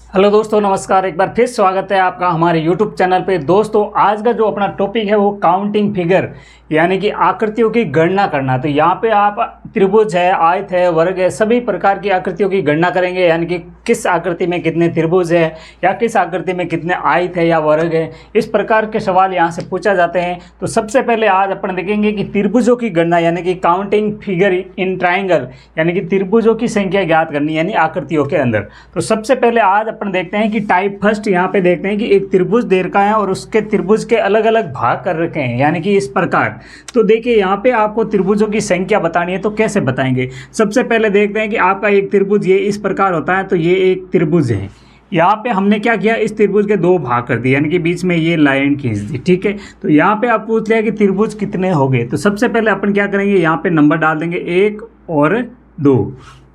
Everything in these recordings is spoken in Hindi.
हेलो दोस्तों, नमस्कार। एक बार फिर स्वागत है आपका हमारे YouTube चैनल पे। दोस्तों, आज का जो अपना टॉपिक है वो काउंटिंग फिगर यानी कि आकृतियों की गणना करना। तो यहाँ पे आप त्रिभुज है, आयत है, वर्ग है, सभी प्रकार की आकृतियों की गणना करेंगे। यानी कि किस आकृति में कितने त्रिभुज है या किस आकृति में कितने आयत है या वर्ग है, इस प्रकार के सवाल यहाँ से पूछा जाते हैं। तो सबसे पहले आज अपन देखेंगे कि त्रिभुजों की गणना यानी कि काउंटिंग फिगर इन ट्राइंगल यानी कि त्रिभुजों की संख्या ज्ञात करनी यानी आकृतियों के अंदर। तो सबसे पहले आज अपन देखते हैं कि टाइप फर्स्ट यहाँ पे देखते हैं कि एक त्रिभुज दे रखा है और उसके त्रिभुज के अलग अलग भाग कर रखे हैं यानी कि इस प्रकार। तो देखिए यहाँ पे आपको त्रिभुजों की संख्या बतानी है तो कैसे बताएंगे। सबसे पहले देखते हैं कि आपका एक त्रिभुज ये इस प्रकार होता है। तो ये एक त्रिभुज है। यहाँ पे हमने क्या किया, इस त्रिभुज के दो भाग कर दिए यानी कि बीच में ये लाइन खींच दी। ठीक है, तो यहाँ पे आप पूछ लिया कि त्रिभुज कितने हो गए। तो सबसे पहले अपन क्या करेंगे, यहाँ पे नंबर डाल देंगे 1 और 2।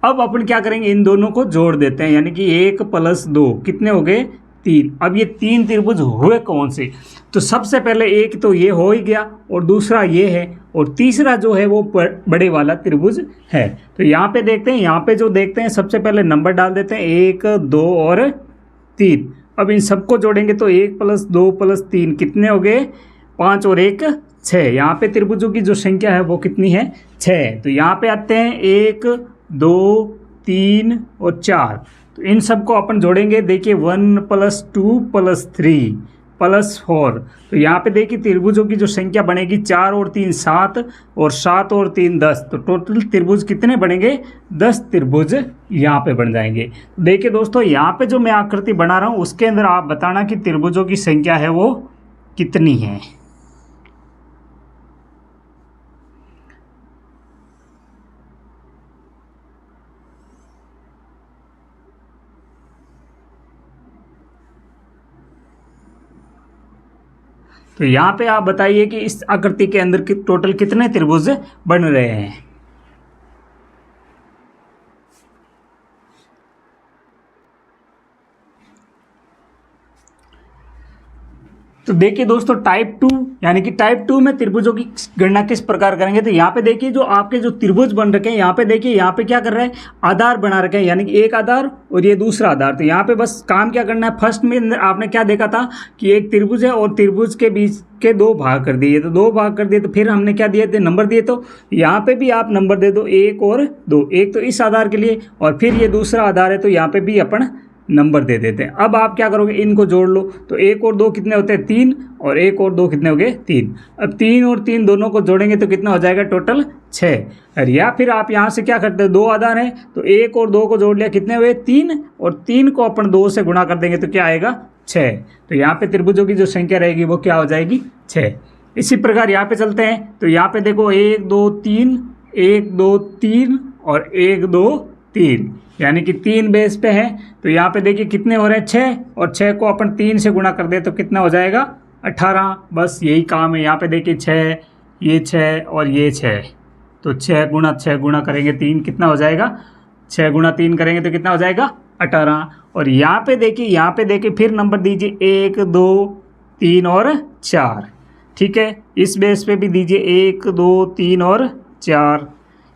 अब अपन क्या करेंगे, इन दोनों को जोड़ देते हैं यानी कि 1 + 2 कितने हो गए, 3। अब ये 3 त्रिभुज हुए कौन से। तो सबसे पहले एक तो ये हो ही गया और दूसरा ये है और तीसरा जो है वो बड़े वाला त्रिभुज है। तो यहाँ पे देखते हैं, यहाँ पे जो देखते हैं सबसे पहले नंबर डाल देते हैं 1 2 और 3। अब इन सबको जोड़ेंगे तो 1 + 2 + 3 कितने हो गए, 5 और 1 6। यहाँ पे त्रिभुजों की जो संख्या है वो कितनी है, 6। तो यहाँ पे आते हैं 1 2 3 और 4। तो इन सबको अपन जोड़ेंगे। देखिए 1 + 2 + 3 + 4। तो यहाँ पे देखिए त्रिभुजों की जो संख्या बनेगी 4 और 3 7 और 7 और 3 10। तो टोटल त्रिभुज कितने बनेंगे, 10 त्रिभुज यहाँ पे बन जाएंगे। तो देखिए दोस्तों, यहाँ पे जो मैं आकृति बना रहा हूँ उसके अंदर आप बताना कि त्रिभुजों की संख्या है वो कितनी है। तो यहाँ पे आप बताइए कि इस आकृति के अंदर टोटल कितने त्रिभुज बन रहे हैं। तो देखिए दोस्तों, टाइप 2 यानी कि टाइप 2 में त्रिभुजों की गणना किस प्रकार करेंगे। तो यहाँ पे देखिए जो आपके जो त्रिभुज बन रखे हैं, यहाँ पे देखिए यहाँ पे क्या कर रहे हैं, आधार बना रखे हैं यानी कि एक आधार और ये दूसरा आधार। तो यहाँ पे बस काम क्या करना है, फर्स्ट में आपने क्या देखा था कि एक त्रिभुज है और त्रिभुज के बीच के दो भाग कर दिए। तो दो भाग कर दिए तो फिर हमने क्या दिए थे, नंबर दिए। तो यहाँ पे भी आप नंबर दे दो 1 और 2। एक तो इस आधार के लिए और फिर ये दूसरा आधार है तो यहाँ पे भी अपन नंबर दे देते हैं। अब आप क्या करोगे, इनको जोड़ लो। तो 1 और 2 कितने होते हैं, 3 और 1 और 2 कितने हो गए, 3। अब 3 और 3 दोनों को जोड़ेंगे तो कितना हो जाएगा, टोटल 6। और या फिर आप यहाँ से क्या करते हैं, 2 आधार हैं तो 1 और 2 को जोड़ लिया, कितने हुए 3 और 3 को अपन 2 से गुणा कर देंगे तो क्या आएगा, 6। तो यहाँ पे त्रिभुजों की जो संख्या रहेगी वो क्या हो जाएगी, 6। इसी प्रकार यहाँ पे चलते हैं। तो यहाँ पे देखो 1 2 3 1 2 3 और 1 2 3 यानी कि 3 बेस पे है। तो यहाँ पे देखिए कितने हो रहे हैं, 6 और 6 को अपन 3 से गुणा कर दे तो कितना हो जाएगा, 18। बस यही काम है। यहाँ पे देखिए 6 ये 6 और ये 6। तो 6 गुणा करेंगे 3 कितना हो जाएगा, 6 गुणा 3 करेंगे तो कितना हो जाएगा, 18। और यहाँ पे देखिए फिर नंबर दीजिए 1 2 3 और 4। ठीक है, इस बेस पे भी दीजिए 1 2 3 और 4।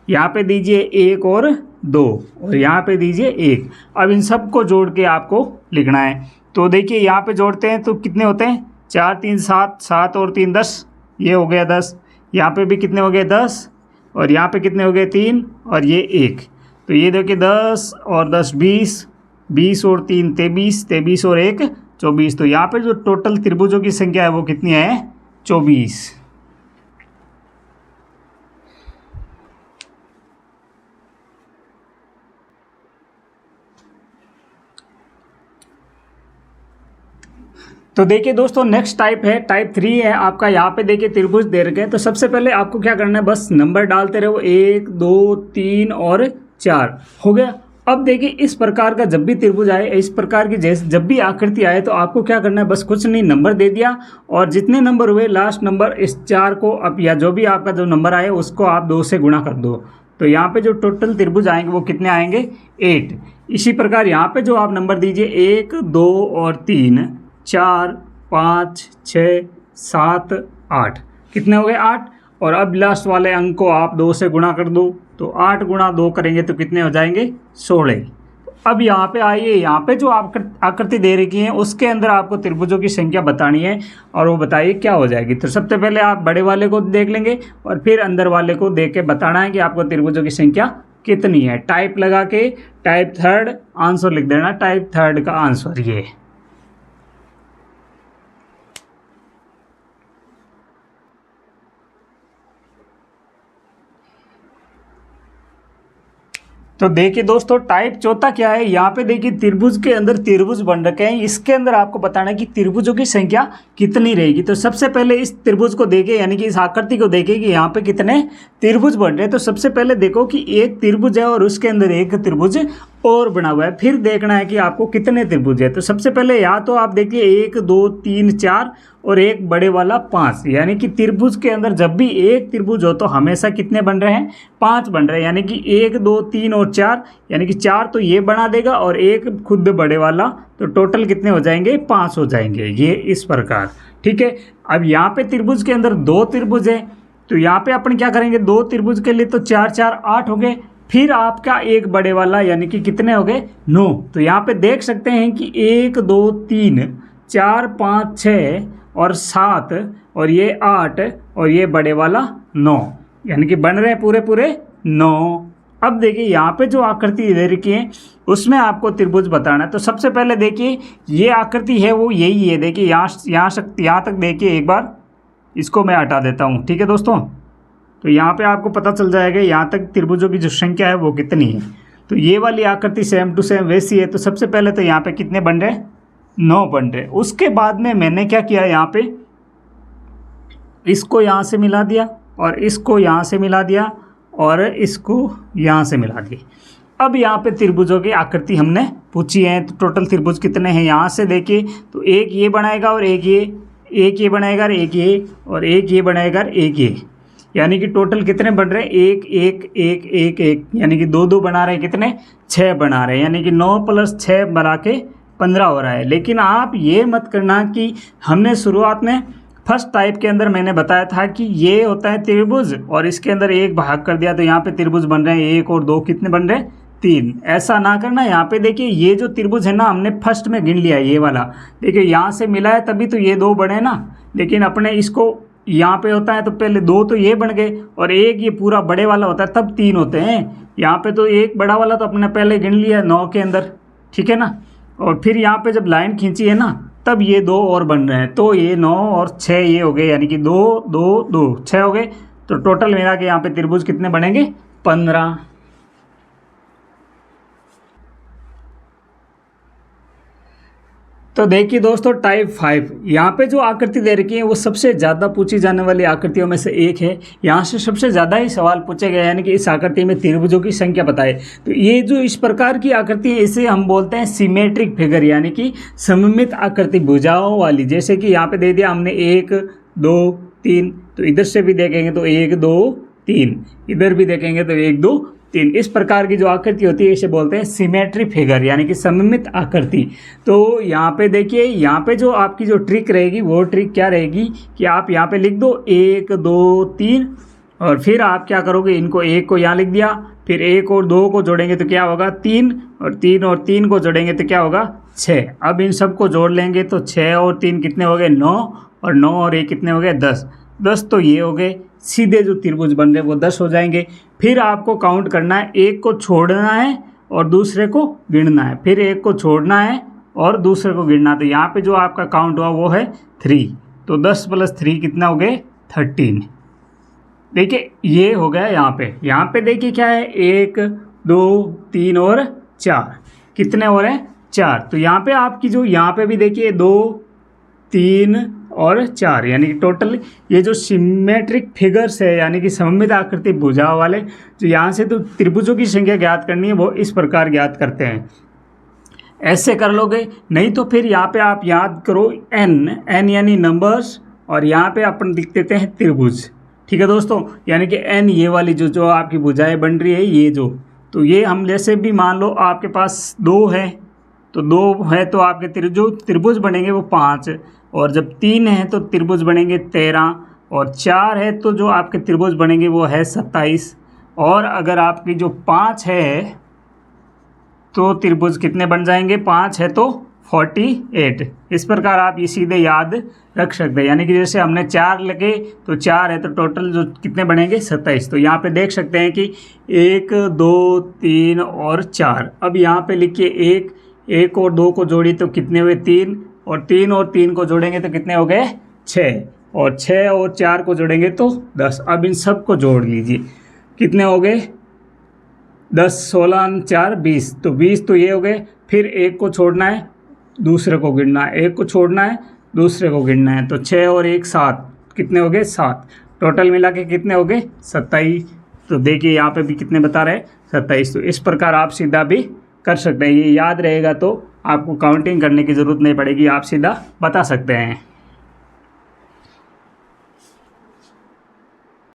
यहाँ पे दीजिए 1 और 2 और यहाँ पे दीजिए 1। अब इन सब को जोड़ के आपको लिखना है। तो देखिए यहाँ पे जोड़ते हैं तो कितने होते हैं, 4 3 7 7 और 3 10। ये हो गया 10। यहाँ पे भी कितने हो गए, 10 और यहाँ पे कितने हो गए, 3 और ये 1। तो ये देखिए 10 और 10 20 20 और 3 23 23 और 1 24। तो यहाँ पे जो टोटल त्रिभुजों की संख्या है वो कितनी है, 24। तो देखिए दोस्तों, नेक्स्ट टाइप है टाइप 3 है आपका। यहाँ पे देखिए त्रिभुज दे रखे हैं। तो सबसे पहले आपको क्या करना है, बस नंबर डालते रहो 1 2 3 और 4 हो गया। अब देखिए इस प्रकार का जब भी त्रिभुज आए, इस प्रकार की जैसे जब भी आकृति आए तो आपको क्या करना है, बस कुछ नहीं, नंबर दे दिया और जितने नंबर हुए लास्ट नंबर इस 4 को अब या जो भी आपका जो नंबर आए उसको आप 2 से गुणा कर दो। तो यहाँ पे जो टोटल त्रिभुज आएंगे वो कितने आएंगे, 8। इसी प्रकार यहाँ पे जो आप नंबर दीजिए 1 2 और 3 4 5 6 7 8 कितने हो गए, 8। और अब लास्ट वाले अंक को आप 2 से गुणा कर दो। तो 8 गुणा 2 करेंगे तो कितने हो जाएंगे, 16। अब यहाँ पे आइए, यहाँ पे जो आकृति दे रखी है उसके अंदर आपको त्रिभुजों की संख्या बतानी है और वो बताइए क्या हो जाएगी। तो सबसे पहले आप बड़े वाले को देख लेंगे और फिर अंदर वाले को देख के बताना है कि आपको त्रिभुजों की संख्या कितनी है। टाइप लगा के टाइप थर्ड आंसर लिख देना, टाइप थर्ड का आंसर ये। तो देखिए दोस्तों, टाइप चौथा क्या है, यहाँ पे देखिए त्रिभुज के अंदर त्रिभुज बन रखे हैं, इसके अंदर आपको बताना है कि त्रिभुजों की संख्या कितनी रहेगी। तो सबसे पहले इस त्रिभुज को देखे, यानी कि इस आकृति को देखे कि यहाँ पे कितने त्रिभुज बन रहे हैं। तो सबसे पहले देखो कि एक त्रिभुज है और उसके अंदर एक त्रिभुज और बना हुआ है, फिर देखना है कि आपको कितने त्रिभुज है। तो सबसे पहले या तो आप देखिए 1 2 3 4 और एक बड़े वाला 5, यानी कि त्रिभुज के अंदर जब भी एक त्रिभुज हो तो हमेशा कितने बन रहे हैं, 5 बन रहे हैं। यानी कि 1 2 3 और 4, यानी कि 4 तो ये बना देगा और एक खुद बड़े वाला, तो टोटल कितने हो जाएंगे, 5 हो जाएंगे। ये इस प्रकार, ठीक है। अब यहाँ पे त्रिभुज के अंदर 2 त्रिभुज है, तो यहाँ पे अपन क्या करेंगे, 2 त्रिभुज के लिए तो 4 4 8 हो गए, फिर आपका एक बड़े वाला यानी कि कितने हो गए, 9। तो यहाँ पे देख सकते हैं कि 1 2 3 4 5 6 और 7 और ये 8 और ये बड़े वाला 9, यानी कि बन रहे पूरे पूरे 9। अब देखिए यहाँ पे जो आकृति दे रखी है उसमें आपको त्रिभुज बताना है। तो सबसे पहले देखिए ये आकृति है वो यही है, देखिए यहाँ तक देखिए, एक बार इसको मैं हटा देता हूँ, ठीक है दोस्तों। तो यहाँ पे आपको पता चल जाएगा यहाँ तक त्रिभुजों की जो संख्या है वो कितनी है। तो ये वाली आकृति सेम टू सेम वैसी है। तो सबसे पहले तो यहाँ पे कितने बन रहे, 9 बन रहे। उसके बाद में मैंने क्या किया, यहाँ पे इसको यहाँ से मिला दिया और इसको यहाँ से मिला दिया और इसको यहाँ से मिला दिया। अब यहाँ पे त्रिभुजों की आकृति हमने पूछी है, तो टोटल त्रिभुज कितने हैं यहाँ से देखिए, तो एक ये बनाएगा और एक ये बनाएगा और एक ये और एक ये बनाएगा और एक ये, यानी कि टोटल कितने बन रहे हैं, 1 1 1 1 1, यानी कि 2 2 बना रहे हैं, कितने 6 बना रहे हैं, यानी कि 9 + 6 बना के 15 हो रहा है। लेकिन आप ये मत करना कि हमने शुरुआत में फर्स्ट टाइप के अंदर मैंने बताया था कि ये होता है त्रिभुज और इसके अंदर एक भाग कर दिया, तो यहाँ पे त्रिभुज बन रहे हैं 1 और 2 कितने बन रहे हैं, 3। ऐसा ना करना। यहाँ पे देखिए ये जो त्रिभुज है ना, हमने फर्स्ट में गिन लिया ये वाला, देखिए यहाँ से मिला है तभी तो ये 2 बने ना, लेकिन अपने इसको यहाँ पे होता है तो पहले 2 तो ये बन गए और एक ये पूरा बड़े वाला होता है तब 3 होते हैं। यहाँ पे तो एक बड़ा वाला तो अपने पहले गिन लिया 9 के अंदर, ठीक है ना। और फिर यहाँ पे जब लाइन खींची है ना तब ये 2 और बन रहे हैं, तो ये 9 और 6 ये हो गए, यानी कि 2 2 2 6 हो गए। तो टोटल मिला के यहाँ पे त्रिभुज कितने बनेंगे, 15। तो देखिए दोस्तों, टाइप 5 यहाँ पे जो आकृति दे रखी है वो सबसे ज़्यादा पूछी जाने वाली आकृतियों में से एक है। यहाँ से सबसे ज़्यादा ही सवाल पूछे गए, यानी कि इस आकृति में त्रिभुजों की संख्या बताए। तो ये जो इस प्रकार की आकृति है इसे हम बोलते हैं सिमेट्रिक फिगर, यानी कि सममित आकृति भुजाओं वाली। जैसे कि यहाँ पे दे दिया हमने 1 2 3, तो इधर से भी देखेंगे तो 1 2 3, इधर भी देखेंगे तो 1 2 3। इस प्रकार की जो आकृति होती है इसे बोलते हैं सिमेट्री फिगर, यानी कि सममित आकृति। तो यहाँ पे देखिए, यहाँ पे जो आपकी जो ट्रिक रहेगी वो ट्रिक क्या रहेगी कि आप यहाँ पे लिख दो 1 2 3 और फिर आप क्या करोगे, इनको 1 को यहाँ लिख दिया, फिर 1 और 2 को जोड़ेंगे तो क्या होगा 3 और 3 को जोड़ेंगे तो क्या होगा 6। अब इन सबको जोड़ लेंगे तो 6 और 3 कितने हो गए 9 और 9 और 1 कितने हो गए 10। तो ये हो गए सीधे जो त्रिभुज बन रहे वो 10 हो जाएंगे। फिर आपको काउंट करना है, एक को छोड़ना है और दूसरे को गिनना है, फिर एक को छोड़ना है और दूसरे को गिनना है। तो यहाँ पे जो आपका काउंट हुआ वो है 3, तो 10 + 3 कितना हो गए 13। देखिए ये हो गया यहाँ पे देखिए क्या है 1 2 3 और 4, कितने हो रहे हैं 4। तो यहाँ पे आपकी जो यहाँ पे भी देखिए 2 3 और 4, यानी कि टोटल ये जो सिमेट्रिक फिगर्स है, यानी कि सममित आकृति भुजा वाले, जो यहाँ से तो त्रिभुजों की संख्या ज्ञात करनी है वो इस प्रकार ज्ञात करते हैं। ऐसे कर लोगे, नहीं तो फिर यहाँ पे आप याद करो n यानी नंबर्स, और यहाँ पे अपन लिख देते हैं त्रिभुज, ठीक है दोस्तों। यानी कि n ये वाली जो आपकी भुजाएं बन रही है ये जो, तो ये हम जैसे भी मान लो आपके पास 2 है, तो 2 है तो आपके जो त्रिभुज बनेंगे वो 5, और जब 3 है तो त्रिभुज बनेंगे 13, और 4 है तो जो आपके त्रिभुज बनेंगे वो है 27, और अगर आपकी जो 5 है तो त्रिभुज कितने बन जाएंगे, 5 है तो 48। इस प्रकार आप ये सीधे याद रख सकते हैं। यानी कि जैसे हमने 4 लगे तो 4 है तो टोटल जो कितने बनेंगे 27। तो यहाँ पे देख सकते हैं कि 1 2 3 और 4। अब यहाँ पे लिखिए 1 और 2 को जोड़ी तो कितने हुए 3, और 3 को जोड़ेंगे तो कितने हो गए 6, और 6 और 4 को जोड़ेंगे तो 10। अब इन सब को जोड़ लीजिए, कितने हो गए 10 16 4 20। तो 20 तो ये हो गए। फिर एक को छोड़ना है, दूसरे को गिनना है, एक को छोड़ना है, दूसरे को गिनना है। तो 6 और 1 7, कितने हो गए 7। टोटल मिला के कितने हो गए 27। तो देखिए यहाँ पे भी कितने बता रहे हैं 27। तो इस प्रकार आप सीधा भी कर सकते हैं। ये याद रहेगा तो आपको काउंटिंग करने की ज़रूरत नहीं पड़ेगी, आप सीधा बता सकते हैं।